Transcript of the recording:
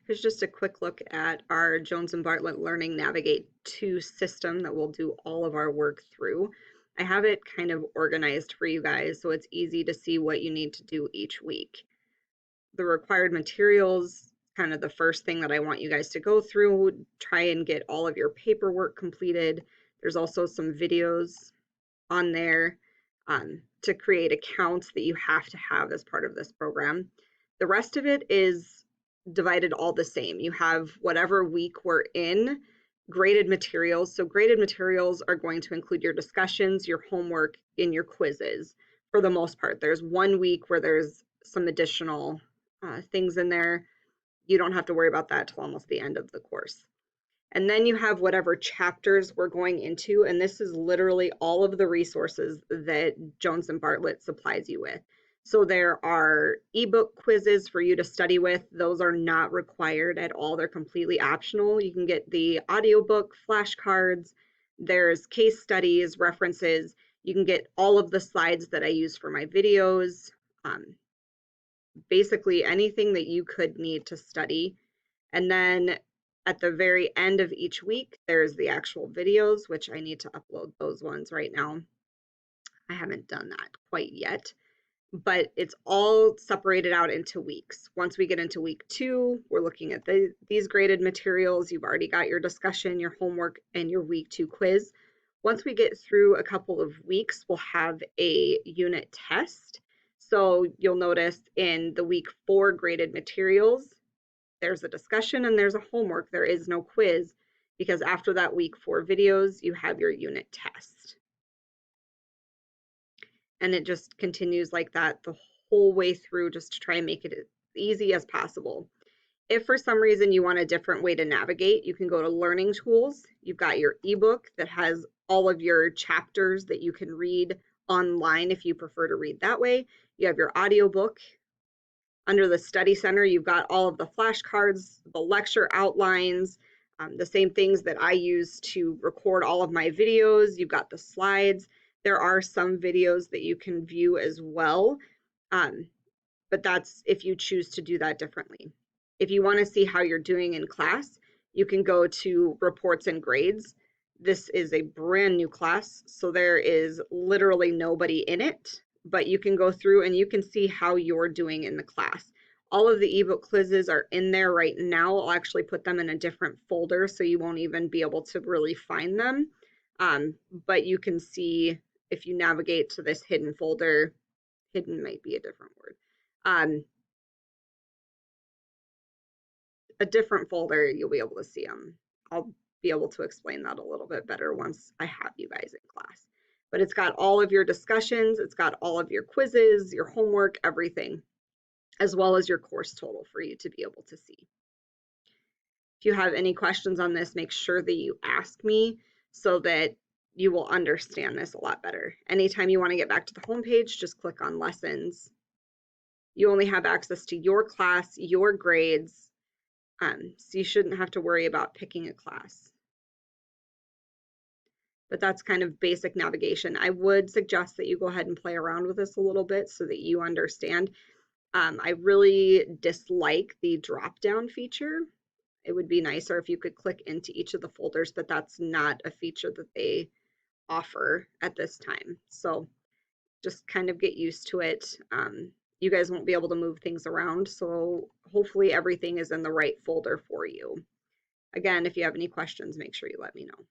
Here's just a quick look at our Jones and Bartlett Learning Navigate 2 system that we'll do all of our work through. I have it kind of organized for you guys so it's easy to see what you need to do each week. The required materials, kind of the first thing that I want you guys to go through, try and get all of your paperwork completed. There's also some videos on there to create accounts that you have to have as part of this program. The rest of it is divided all the same. You have whatever week we're in, graded materials. So graded materials are going to include your discussions, your homework, and your quizzes for the most part. There's 1 week where there's some additional things in there. You don't have to worry about that till almost the end of the course. And then you have whatever chapters we're going into, and this is literally all of the resources that Jones and Bartlett supplies you with. So there are ebook quizzes for you to study with. Those are not required at all. They're completely optional. You can get the audiobook, flashcards, there's case studies, references. You can get all of the slides that I use for my videos, basically anything that you could need to study. And then at the very end of each week, there's the actual videos, which I need to upload those ones right now. I haven't done that quite yet, but it's all separated out into weeks. Once we get into week 2, we're looking at these graded materials. You've already got your discussion, your homework, and your week 2 quiz. Once we get through a couple of weeks, we'll have a unit test. So you'll notice in the week 4 graded materials, there's a discussion and there's a homework. There is no quiz because after that week 4 videos, you have your unit test. And it just continues like that the whole way through, just to try and make it as easy as possible. If for some reason you want a different way to navigate, you can go to Learning Tools. You've got your ebook that has all of your chapters that you can read online if you prefer to read that way. You have your audiobook. Under the Study Center, you've got all of the flashcards, the lecture outlines, the same things that I use to record all of my videos. You've got the slides. There are some videos that you can view as well, but that's if you choose to do that differently. If you want to see how you're doing in class, you can go to Reports and Grades. This is a brand new class, so there is literally nobody in it, but you can go through and you can see how you're doing in the class. All of the ebook quizzes are in there right now. I'll actually put them in a different folder so you won't even be able to really find them. But you can see if you navigate to this hidden folder, hidden might be a different word, a different folder, you'll be able to see them. I'll be able to explain that a little bit better once I have you guys in class. But it's got all of your discussions, it's got all of your quizzes, your homework, everything, as well as your course total for you to be able to see. If you have any questions on this, make sure that you ask me so that you will understand this a lot better. Anytime you want to get back to the home page, just click on Lessons. You only have access to your class, your grades, so you shouldn't have to worry about picking a class. But that's kind of basic navigation. I would suggest that you go ahead and play around with this a little bit so that you understand. I really dislike the drop-down feature. It would be nicer if you could click into each of the folders, but that's not a feature that they offer at this time. So just kind of get used to it. You guys won't be able to move things around, so hopefully everything is in the right folder for you. Again, if you have any questions, make sure you let me know.